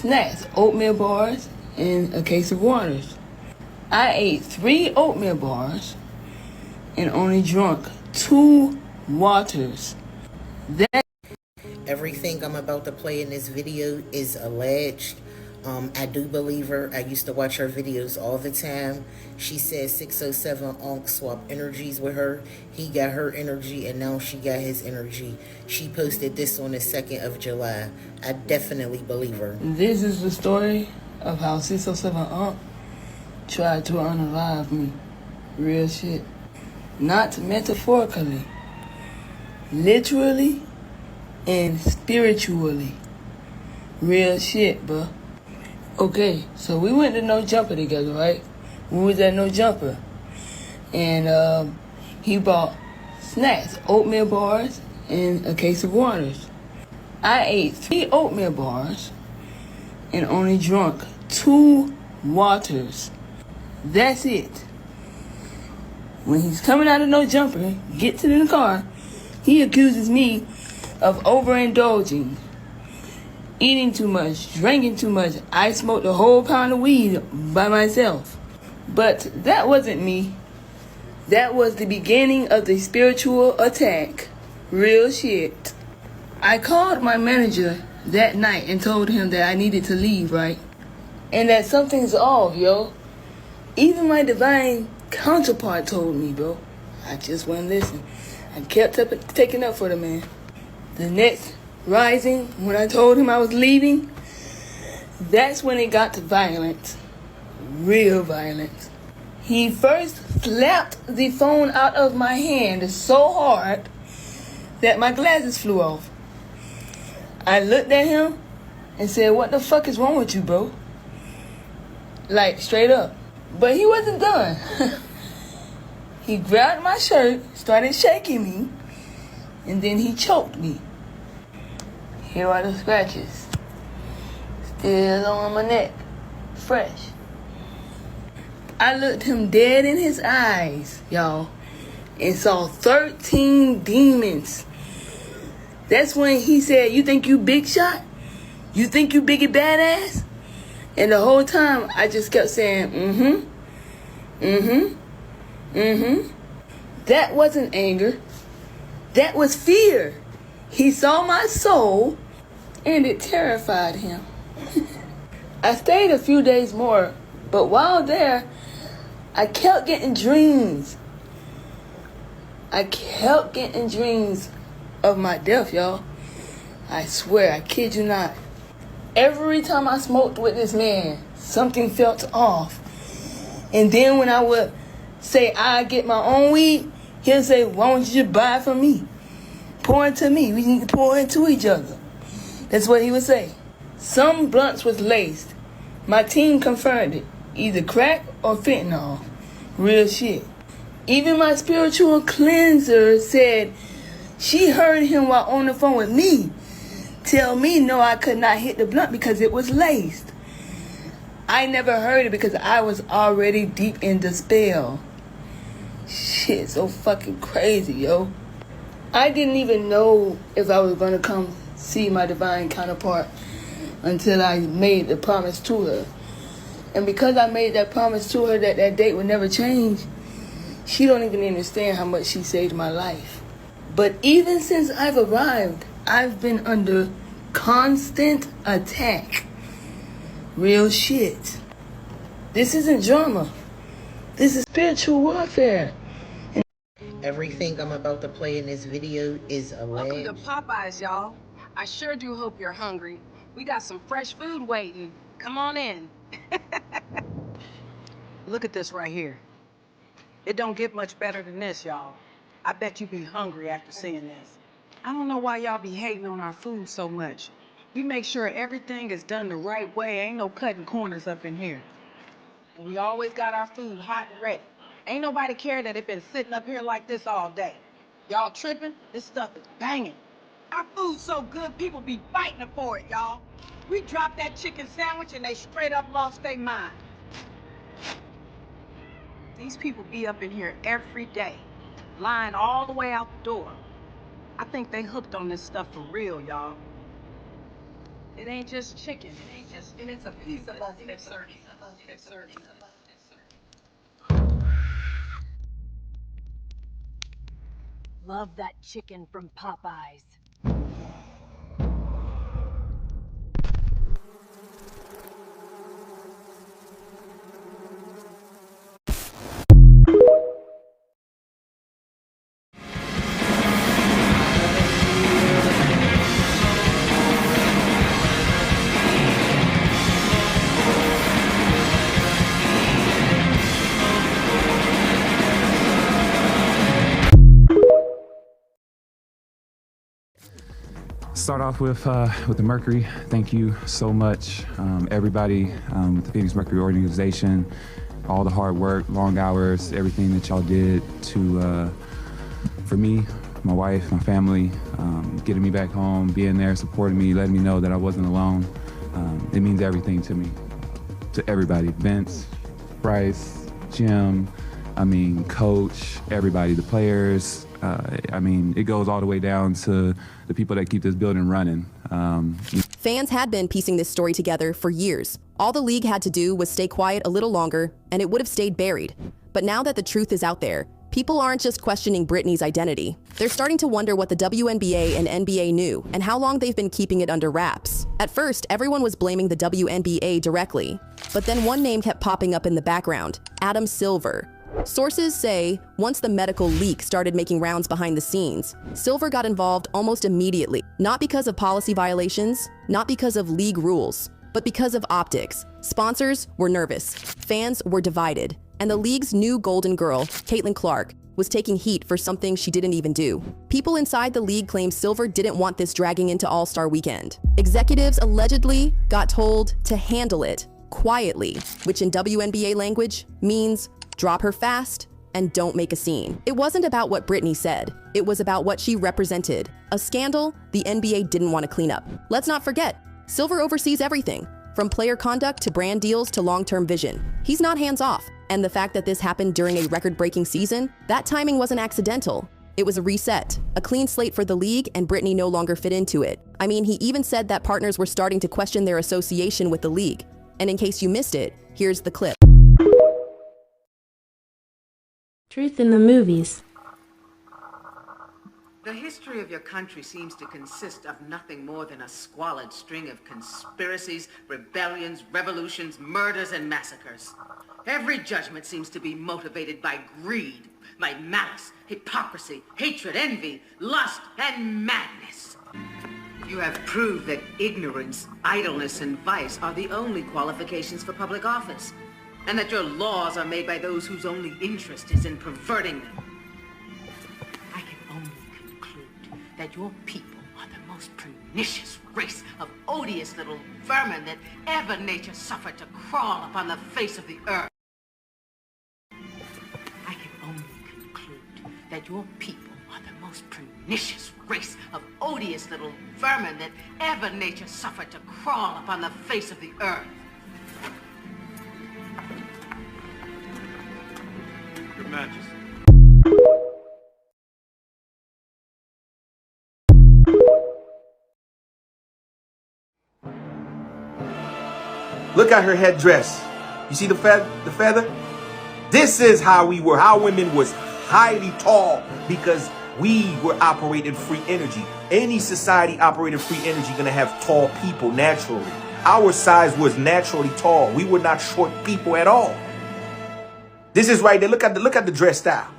snacks, oatmeal bars, and a case of waters. I ate 3 oatmeal bars and only drunk 2 waters. Everything I'm about to play in this video is alleged. I do believe her. I used to watch her videos all the time. She said 607 Onk swap energies with her. He got her energy and now she got his energy. She posted this on the 2nd of July. I definitely believe her. This is the story of how 607 Onk tried to unalive me. Real shit. Not metaphorically. Literally and spiritually. Real shit, bro. Okay, so we went to No Jumper together, right? We was at No Jumper. And he bought snacks, oatmeal bars, and a case of waters. I ate 3 oatmeal bars and only drunk 2 waters. That's it. When he's coming out of No Jumper, gets in the car, he accuses me of overindulging, eating too much, drinking too much. I smoked a whole pound of weed by myself. But that wasn't me. That was the beginning of the spiritual attack. Real shit. I called my manager that night and told him that I needed to leave, right? And that something's off, yo. Even my divine counterpart told me, bro. I just wouldn't listen. I kept taking up for the man. The next rising, when I told him I was leaving, that's when it got to violence. Real violence. He first slapped the phone out of my hand so hard that my glasses flew off. I looked at him and said, "What the fuck is wrong with you, bro?" Like, straight up. But he wasn't done. He grabbed my shirt, started shaking me, and then he choked me. Here are the scratches. Still on my neck. Fresh. I looked him dead in his eyes, y'all, and saw 13 demons. That's when he said, "You think you big shot? You think you biggie badass?" And the whole time, I just kept saying, That wasn't anger. That was fear. He saw my soul, and it terrified him. I stayed a few days more, but while there, I kept getting dreams. I kept getting dreams of my death, y'all. I swear, I kid you not. Every time I smoked with this man, something felt off. And then when I would say I get my own weed, he'll say, "Why don't you just buy it from me? Pour into me. We need to pour into each other." That's what he would say. Some blunts was laced. My team confirmed it. Either crack or fentanyl. Real shit. Even my spiritual cleanser said she heard him while on the phone with me tell me no, I could not hit the blunt because it was laced. I never heard it because I was already deep in the spell. Shit, so fucking crazy, yo. I didn't even know if I was gonna come see my divine counterpart until I made the promise to her. And because I made that promise to her that that date would never change, she don't even understand how much she saved my life. But even since I've arrived, I've been under constant attack. Real shit. This isn't drama. This is spiritual warfare. Everything I'm about to play in this video is alleged. Welcome to Popeyes, y'all. I sure do hope you're hungry. We got some fresh food waiting. Come on in. Look at this right here. It don't get much better than this, y'all. I bet you be hungry after seeing this. I don't know why y'all be hating on our food so much. We make sure everything is done the right way. Ain't no cutting corners up in here. And we always got our food hot and ready. Ain't nobody care that it been sitting up here like this all day. Y'all tripping? This stuff is banging. Our food's so good, people be fighting for it, y'all. We dropped that chicken sandwich and they straight up lost their mind. These people be up in here every day, lying all the way out the door. I think they hooked on this stuff for real, y'all. It ain't just chicken. It ain't just, and it's a piece of us. It's serving. It's serving. Love that chicken from Popeyes. Start off with the Mercury. Thank you so much, everybody with the Phoenix Mercury organization, all the hard work, long hours, everything that y'all did to for me, my wife, my family, getting me back home, being there, supporting me, letting me know that I wasn't alone. It means everything to me, to everybody. Vince, Bryce, Jim, Coach, everybody, the players. It goes all the way down to the people that keep this building running. Fans had been piecing this story together for years. All the league had to do was stay quiet a little longer, and it would have stayed buried. But now that the truth is out there, people aren't just questioning Britney's identity. They're starting to wonder what the WNBA and NBA knew, and how long they've been keeping it under wraps. At first, everyone was blaming the WNBA directly. But then one name kept popping up in the background: Adam Silver. Sources say once the medical leak started making rounds behind the scenes, Silver got involved almost immediately. Not because of policy violations, not because of league rules, but because of optics. Sponsors were nervous, fans were divided, and the league's new golden girl, Caitlin Clark, was taking heat for something she didn't even do. People inside the league claim Silver didn't want this dragging into All-Star Weekend. Executives allegedly got told to handle it quietly, which in WNBA language means drop her fast and don't make a scene. It wasn't about what Britney said. It was about what she represented. A scandal the NBA didn't want to clean up. Let's not forget, Silver oversees everything, from player conduct to brand deals to long-term vision. He's not hands-off. And the fact that this happened during a record-breaking season, that timing wasn't accidental. It was a reset, a clean slate for the league, and Britney no longer fit into it. He even said that partners were starting to question their association with the league. And in case you missed it, here's the clip. Truth in the movies. The history of your country seems to consist of nothing more than a squalid string of conspiracies, rebellions, revolutions, murders, and massacres. Every judgment seems to be motivated by greed, by malice, hypocrisy, hatred, envy, lust, and madness. You have proved that ignorance, idleness, and vice are the only qualifications for public office, and that your laws are made by those whose only interest is in perverting them. I can only conclude that your people are the most pernicious race of odious little vermin that ever nature suffered to crawl upon the face of the earth. I can only conclude that your people are the most pernicious race of odious little vermin that ever nature suffered to crawl upon the face of the earth. Your Majesty. Look at her headdress. You see the feather? This is how we were. Our women was highly tall because we were operating free energy. Any society operating free energy gonna have tall people naturally. Our size was naturally tall. We were not short people at all. This is right there. Look at the dress style.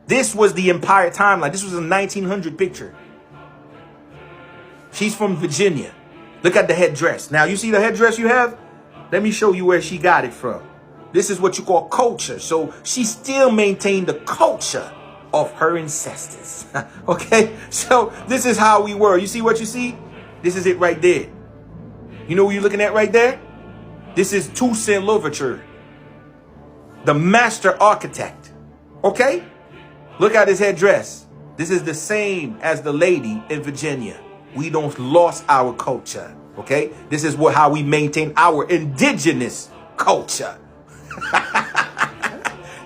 This was the Empire timeline. This was a 1900 picture. She's from Virginia. Look at the headdress. Now, you see the headdress you have? Let me show you where she got it from. This is what you call culture. So she still maintained the culture of her ancestors. Okay? So this is how we were. You see what you see? This is it right there. You know what you're looking at right there? This is Toussaint Louverture, the master architect. Okay? Look at his headdress. This is the same as the lady in Virginia. We don't lost our culture. Okay? This is how we maintain our indigenous culture.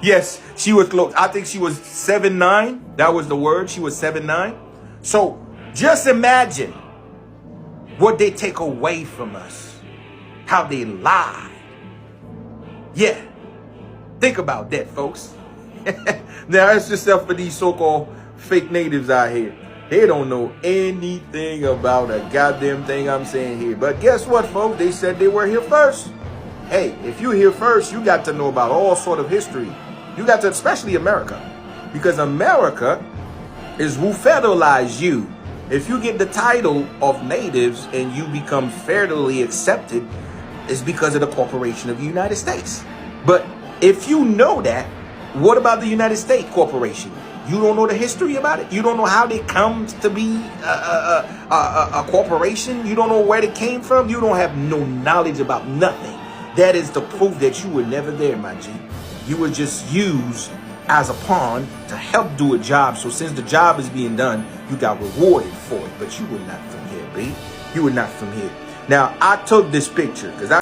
Yes, she was close. I think she was 7'9". That was the word. She was 7'9". So just imagine what they take away from us, how they lie. Yeah, think about that, folks. Now, ask yourself for these so-called fake natives out here. They don't know anything about a goddamn thing I'm saying here. But guess what, folks? They said they were here first. Hey, if you're here first, you got to know about all sort of history. You got to, especially America. Because America is who federalized you. If you get the title of natives and you become federally accepted, it's because of the Corporation of the United States. But if you know that, what about the United States Corporation? You don't know the history about it? You don't know how they come to be a corporation? You don't know where they came from? You don't have no knowledge about nothing. That is the proof that you were never there, my G. You were just used as a pawn to help do a job. So since the job is being done, you got rewarded for it. But you were not from here, B. You were not from here. Now, I took this picture because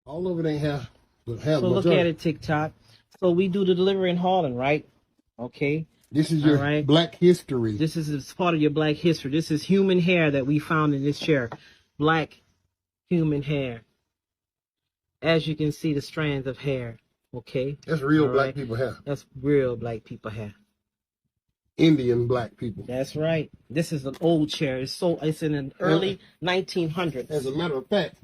all over they have. So look at it, TikTok. So we do the delivery and hauling, right? Okay. This is your Black history. This is part of your Black history. This is human hair that we found in this chair. Black human hair. As you can see, the strands of hair. Okay. That's real Black people hair. That's real Black people hair. Indian Black people. That's right. This is an old chair. It's in the early 1900s. As a matter of fact.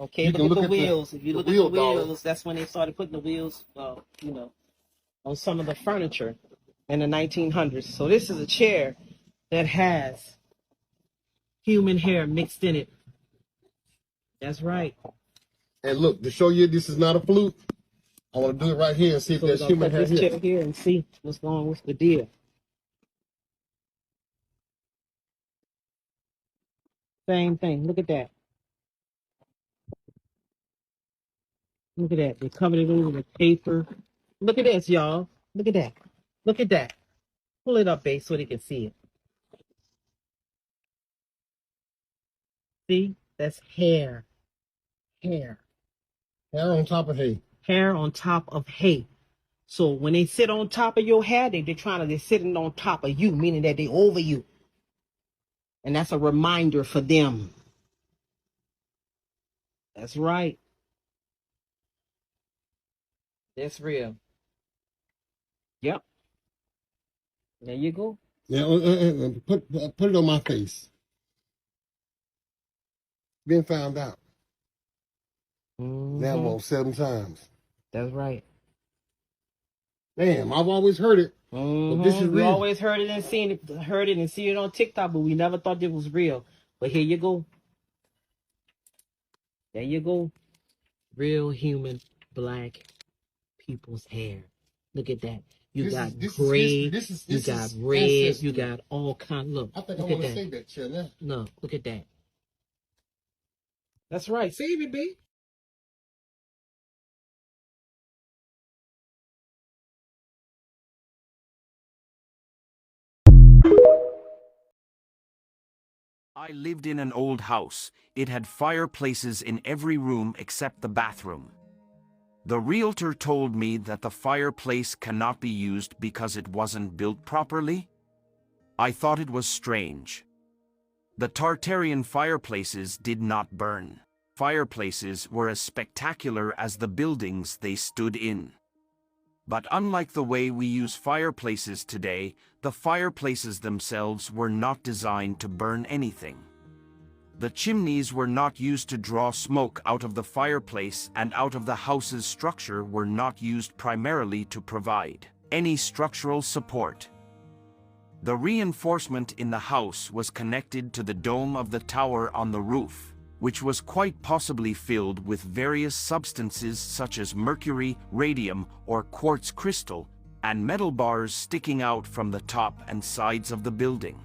Okay, look at the wheels. If you look at the wheels, that's when they started putting the wheels, on some of the furniture in the 1900s. So this is a chair that has human hair mixed in it. That's right. And look, to show you this is not a fluke, I want to do it right here and see if there's human hair here. Chair here and see what's going on with the deal. Same thing. Look at that. Look at that. They covered it over with paper. Look at this, y'all. Look at that. Look at that. Pull it up, babe, so they can see it. See? That's hair. Hair. Hair on top of hay. Hair on top of hay. So when they sit on top of your hair, they're sitting on top of you, meaning that they over you. And that's a reminder for them. That's right. That's real. Yep. There you go. Yeah, put it on my face. Been found out. Now I'm on 7 times. That's right. Damn, I've always heard it. But this is real. We always heard it and seen it on TikTok, but we never thought it was real. But here you go. There you go. Real human Black people's hair. Look at that. You got gray, you got red, you got all kinds. Look, I think I want to save that chair now. No, look at that. That's right. Save it, babe. I lived in an old house. It had fireplaces in every room except the bathroom. The realtor told me that the fireplace cannot be used because it wasn't built properly. I thought it was strange. The Tartarian fireplaces did not burn. Fireplaces were as spectacular as the buildings they stood in. But unlike the way we use fireplaces today, the fireplaces themselves were not designed to burn anything. The chimneys were not used to draw smoke out of the fireplace, and out of the house's structure were not used primarily to provide any structural support. The reinforcement in the house was connected to the dome of the tower on the roof, which was quite possibly filled with various substances such as mercury, radium, or quartz crystal, and metal bars sticking out from the top and sides of the building.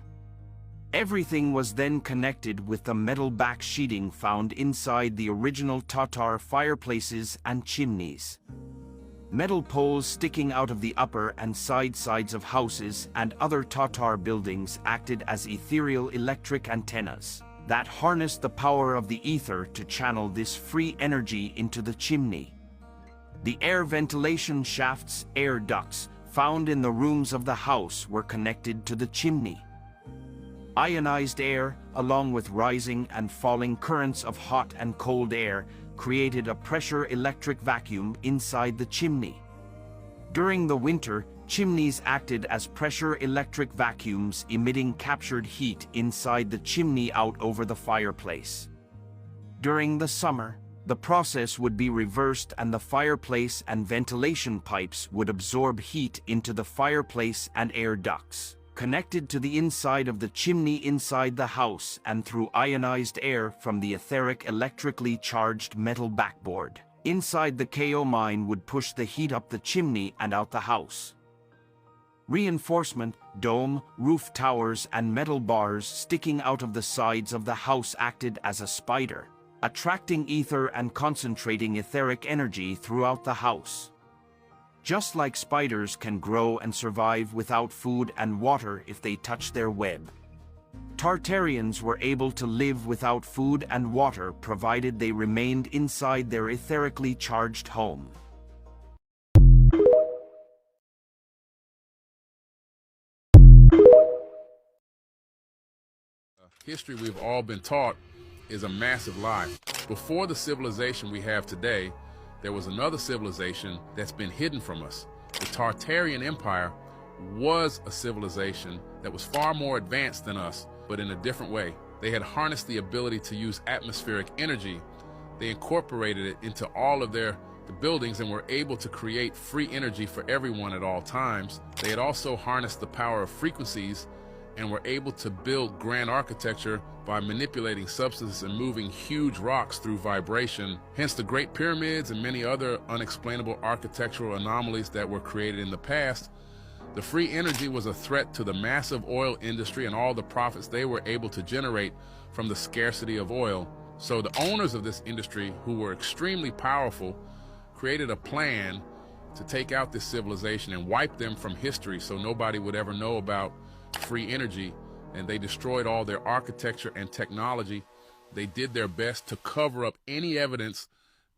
Everything was then connected with the metal back sheeting found inside the original Tatar fireplaces and chimneys. Metal poles sticking out of the upper and side sides of houses and other Tatar buildings acted as ethereal electric antennas that harnessed the power of the ether to channel this free energy into the chimney. The air ventilation shafts, air ducts, found in the rooms of the house were connected to the chimney. Ionized air, along with rising and falling currents of hot and cold air, created a pressure electric vacuum inside the chimney. During the winter, chimneys acted as pressure electric vacuums, emitting captured heat inside the chimney out over the fireplace. During the summer, the process would be reversed and the fireplace and ventilation pipes would absorb heat into the fireplace and air ducts, connected to the inside of the chimney inside the house and through ionized air from the etheric electrically charged metal backboard. Inside the KO mine would push the heat up the chimney and out the house. Reinforcement, dome, roof towers and metal bars sticking out of the sides of the house acted as a spider, attracting ether and concentrating etheric energy throughout the house. Just like spiders can grow and survive without food and water if they touch their web, Tartarians were able to live without food and water provided they remained inside their etherically charged home. History we've all been taught is a massive lie. Before the civilization we have today, there was another civilization that's been hidden from us. The Tartarian Empire was a civilization that was far more advanced than us, but in a different way. They had harnessed the ability to use atmospheric energy. They incorporated it into all of the buildings and were able to create free energy for everyone at all times. They had also harnessed the power of frequencies and were able to build grand architecture by manipulating substances and moving huge rocks through vibration. Hence the Great Pyramids and many other unexplainable architectural anomalies that were created in the past. The free energy was a threat to the massive oil industry and all the profits they were able to generate from the scarcity of oil. So the owners of this industry, who were extremely powerful, created a plan to take out this civilization and wipe them from history so nobody would ever know about free energy, and they destroyed all their architecture and technology. They did their best to cover up any evidence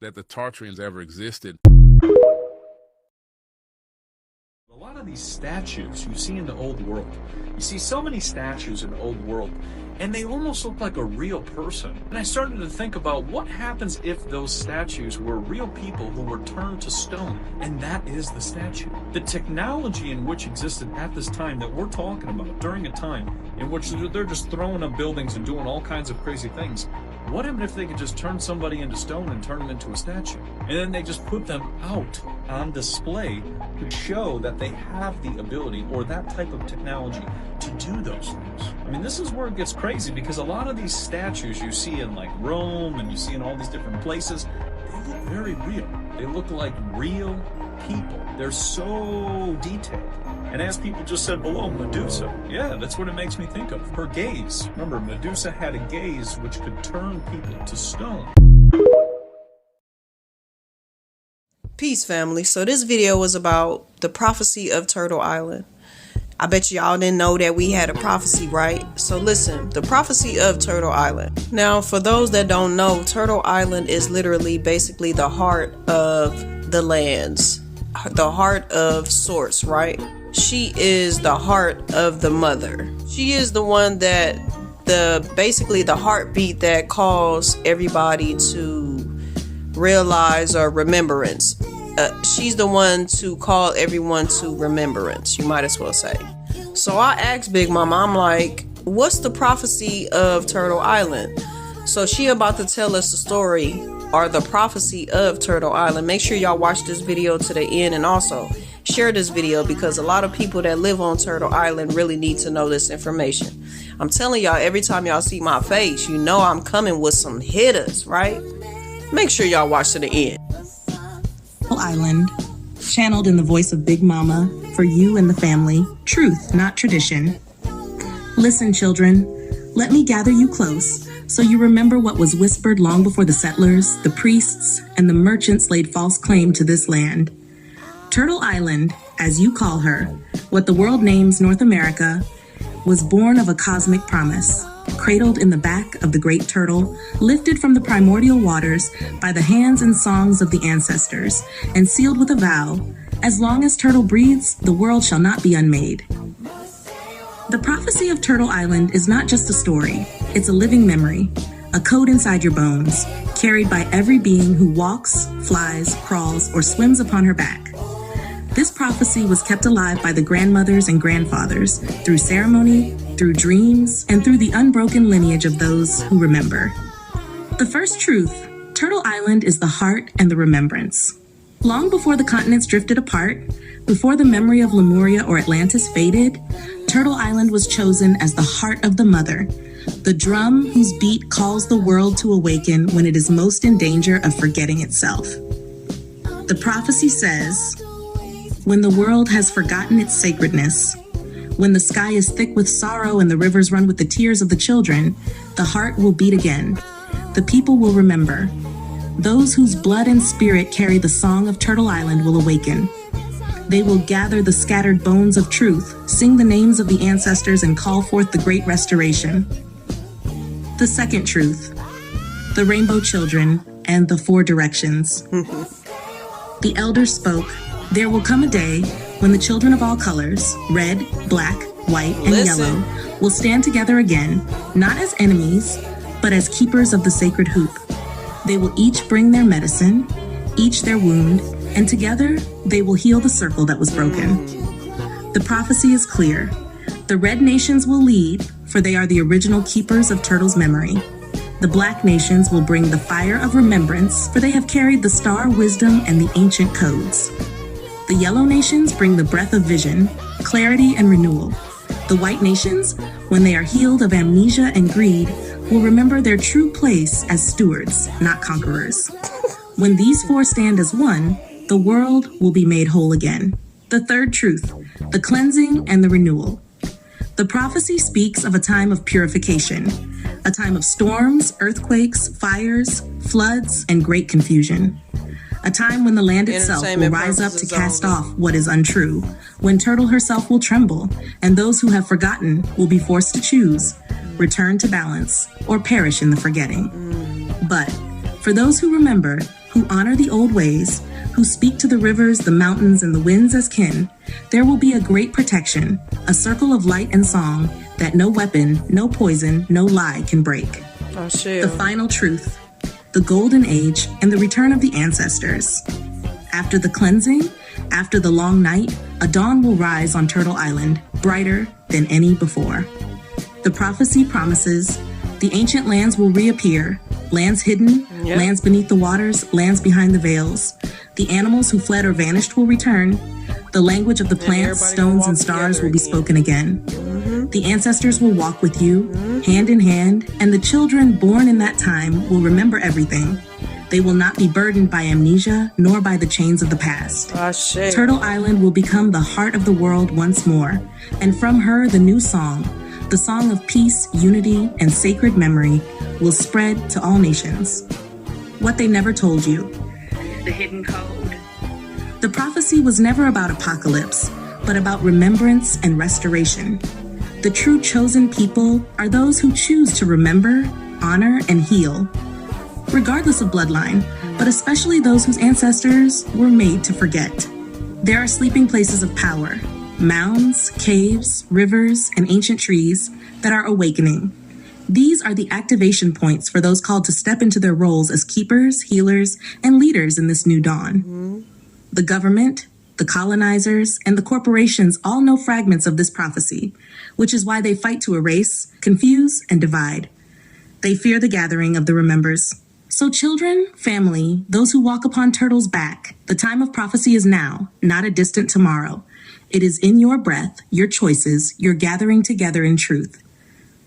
that the Tartarians ever existed. A lot of these statues you see in the old world, you see so many statues in the old world, and they almost look like a real person. And I started to think about what happens if those statues were real people who were turned to stone, and that is the statue. The technology in which existed at this time that we're talking about, during a time in which they're just throwing up buildings and doing all kinds of crazy things, what happened if they could just turn somebody into stone and turn them into a statue? And then they just put them out on display to show that they have the ability or that type of technology to do those things. I mean, this is where it gets crazy, because a lot of these statues you see in like Rome and you see in all these different places, they look very real. They look like real people. They're so detailed. And as people just said below, Medusa, yeah, that's what it makes me think of. Her gaze. Remember, Medusa had a gaze which could turn people to stone. Peace, family. So this video was about the prophecy of Turtle Island. I bet y'all didn't know that we had a prophecy, right? So listen, the prophecy of Turtle Island. Now, for those that don't know, Turtle Island is literally basically the heart of the lands, the heart of Source, right? She is the heart of the mother. She is the one that basically the heartbeat that calls everybody to realize or remembrance. She's the one to call everyone to remembrance, you might as well say. So I asked Big Mama, I'm like, what's the prophecy of Turtle Island? So she about to tell us the story or the prophecy of Turtle Island. Make sure y'all watch this video to the end, and also share this video because a lot of people that live on Turtle Island really need to know this information. I'm telling y'all, every time y'all see my face, you know I'm coming with some hitters, right? Make sure y'all watch to the end. Island, channeled in the voice of Big Mama, for you and the family, truth, not tradition. Listen, children, let me gather you close so you remember what was whispered long before the settlers, the priests, and the merchants laid false claim to this land. Turtle Island, as you call her, what the world names North America, was born of a cosmic promise. Cradled in the back of the great turtle, lifted from the primordial waters by the hands and songs of the ancestors, and sealed with a vow, as long as turtle breathes, the world shall not be unmade. The prophecy of Turtle Island is not just a story, it's a living memory, a code inside your bones, carried by every being who walks, flies, crawls, or swims upon her back. This prophecy was kept alive by the grandmothers and grandfathers through ceremony, through dreams, and through the unbroken lineage of those who remember. The first truth, Turtle Island is the heart and the remembrance. Long before the continents drifted apart, before the memory of Lemuria or Atlantis faded, Turtle Island was chosen as the heart of the mother, the drum whose beat calls the world to awaken when it is most in danger of forgetting itself. The prophecy says, when the world has forgotten its sacredness, when the sky is thick with sorrow and the rivers run with the tears of the children, the heart will beat again. The people will remember. Those whose blood and spirit carry the song of Turtle Island will awaken. They will gather the scattered bones of truth, sing the names of the ancestors, and call forth the great restoration. The second truth, the rainbow children and the four directions. The elders spoke, there will come a day when the children of all colors, red, black, white, and yellow, will stand together again, not as enemies, but as keepers of the sacred hoop. They will each bring their medicine, each their wound, and together they will heal the circle that was broken. The prophecy is clear. The red nations will lead, for they are the original keepers of Turtle's memory. The black nations will bring the fire of remembrance, for they have carried the star wisdom and the ancient codes. The yellow nations bring the breath of vision, clarity, and renewal. The white nations, when they are healed of amnesia and greed, will remember their true place as stewards, not conquerors. When these four stand as one, the world will be made whole again. The third truth, the cleansing and the renewal. The prophecy speaks of a time of purification, a time of storms, earthquakes, fires, floods, and great confusion. A time when the land itself will rise up to cast off what is untrue, when Turtle herself will tremble, and those who have forgotten will be forced to choose, return to balance, or perish in the forgetting. But for those who remember, who honor the old ways, who speak to the rivers, the mountains, and the winds as kin, there will be a great protection, a circle of light and song that no weapon, no poison, no lie can break. The final truth, the golden age, and the return of the ancestors. After the cleansing, after the long night, a dawn will rise on Turtle Island, brighter than any before. The prophecy promises the ancient lands will reappear, lands hidden, lands beneath the waters, lands behind the veils. The animals who fled or vanished will return. The language of the plants, stones, and stars will be spoken again. The ancestors will walk with you, hand in hand, and the children born in that time will remember everything. They will not be burdened by amnesia, nor by the chains of the past. Turtle Island will become the heart of the world once more, and from her the new song, the song of peace, unity, and sacred memory, will spread to all nations. What they never told you. The hidden code. The prophecy was never about apocalypse, but about remembrance and restoration. The true chosen people are those who choose to remember, honor, and heal, regardless of bloodline, but especially those whose ancestors were made to forget. There are sleeping places of power, mounds, caves, rivers, and ancient trees that are awakening. These are the activation points for those called to step into their roles as keepers, healers, and leaders in this new dawn. The government, the colonizers, and the corporations all know fragments of this prophecy, which is why they fight to erase, confuse, and divide. They fear the gathering of the remembers. So children, family, those who walk upon Turtle's back, the time of prophecy is now, not a distant tomorrow. It is in your breath, your choices, your gathering together in truth.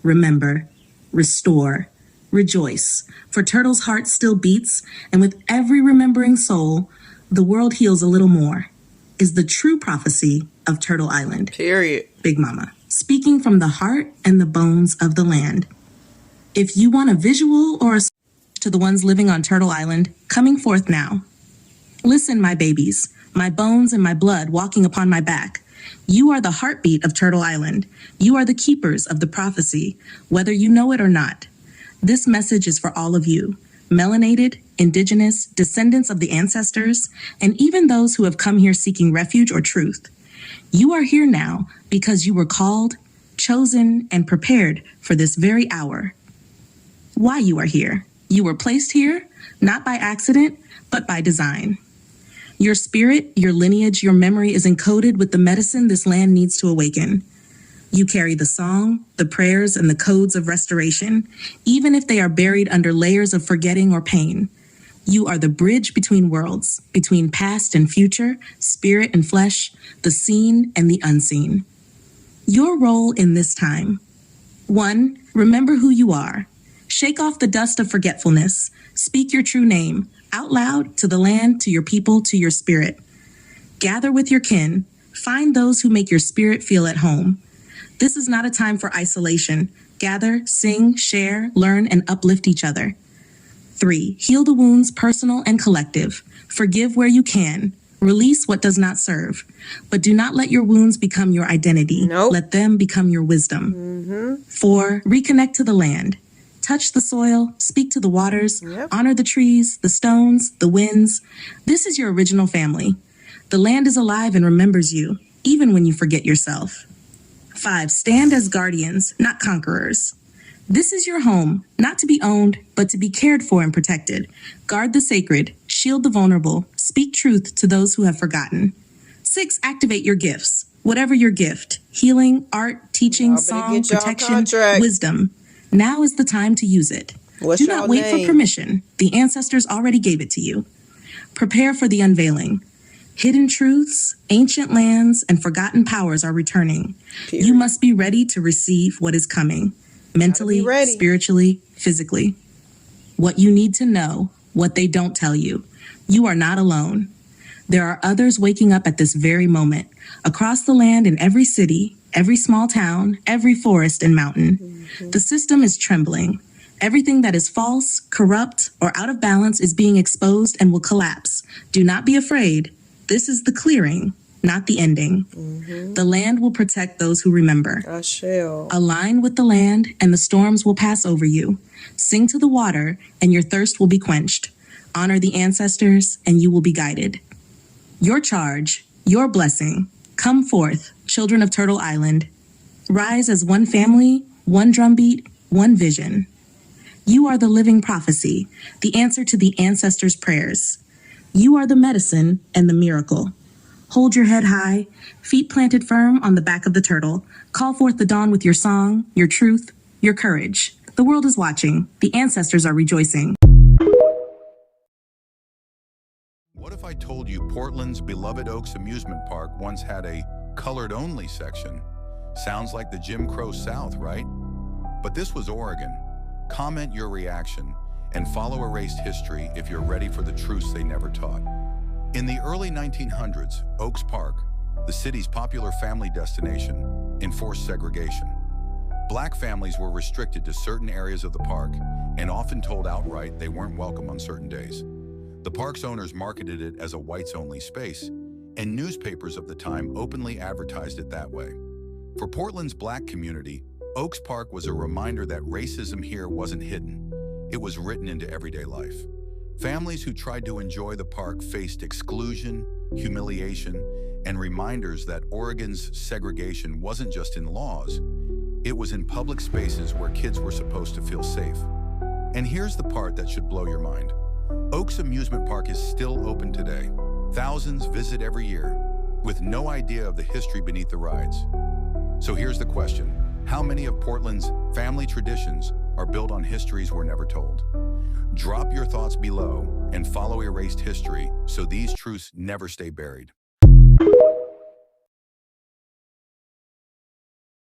Remember, restore, rejoice, for Turtle's heart still beats, and with every remembering soul, the world heals a little more, is the true prophecy of Turtle Island. Period. Big Mama, speaking from the heart and the bones of the land. If you want a visual or a to the ones living on Turtle Island, coming forth now. Listen, my babies, my bones and my blood walking upon my back. You are the heartbeat of Turtle Island. You are the keepers of the prophecy, whether you know it or not. This message is for all of you, melanated, indigenous, descendants of the ancestors, and even those who have come here seeking refuge or truth. You are here now because you were called, chosen, and prepared for this very hour. Why you are here. You were placed here, not by accident, but by design. Your spirit, your lineage, your memory is encoded with the medicine this land needs to awaken. You carry the song, the prayers, and the codes of restoration, even if they are buried under layers of forgetting or pain. You are the bridge between worlds, between past and future, spirit and flesh, the seen and the unseen. Your role in this time. 1. Remember who you are. Shake off the dust of forgetfulness. Speak your true name, out loud, to the land, to your people, to your spirit. Gather with your kin. Find those who make your spirit feel at home. This is not a time for isolation. Gather, sing, share, learn, and uplift each other. 3. Heal the wounds, personal and collective. Forgive where you can. Release what does not serve. But do not let your wounds become your identity. Let them become your wisdom. 4. Reconnect to the land. Touch the soil, speak to the waters, honor the trees, the stones, the winds. This is your original family. The land is alive and remembers you, even when you forget yourself. 5. Stand as guardians, not conquerors. This is your home, not to be owned, but to be cared for and protected. Guard the sacred, shield the vulnerable, speak truth to those who have forgotten. 6. Activate your gifts, whatever your gift, healing, art, teaching, song, protection, wisdom. Now is the time to use it. Do not wait for permission. The ancestors already gave it to you. Prepare for the unveiling. Hidden truths, ancient lands, and forgotten powers are returning. You must be ready to receive what is coming. Mentally, spiritually, physically. What you need to know, what they don't tell you. You are not alone. There are others waking up at this very moment, across the land in every city, every small town, every forest and mountain. The system is trembling. Everything that is false, corrupt, or out of balance is being exposed and will collapse. Do not be afraid. This is the clearing, not the ending. The land will protect those who remember. Align with the land, and the storms will pass over you. Sing to the water, and your thirst will be quenched. Honor the ancestors, and you will be guided. Your charge, your blessing. Come forth, children of Turtle Island. Rise as one family, one drumbeat, one vision. You are the living prophecy, the answer to the ancestors' prayers. You are the medicine and the miracle. Hold your head high, feet planted firm on the back of the turtle. Call forth the dawn with your song, your truth, your courage. The world is watching. The ancestors are rejoicing. What if I told you Portland's beloved Oaks Amusement Park once had a colored-only section? Sounds like the Jim Crow South, right? But this was Oregon. Comment your reaction and follow Erased History if you're ready for the truths they never taught. In the early 1900s, Oaks Park, the city's popular family destination, enforced segregation. Black families were restricted to certain areas of the park and often told outright they weren't welcome on certain days. The park's owners marketed it as a whites-only space, and newspapers of the time openly advertised it that way. For Portland's Black community, Oaks Park was a reminder that racism here wasn't hidden. It was written into everyday life. Families who tried to enjoy the park faced exclusion, humiliation, and reminders that Oregon's segregation wasn't just in laws, it was in public spaces where kids were supposed to feel safe. And here's the part that should blow your mind. Oaks Amusement Park is still open today. Thousands visit every year, with no idea of the history beneath the rides. So here's the question. How many of Portland's family traditions are built on histories we're never told? Drop your thoughts below and follow Erased History so these truths never stay buried.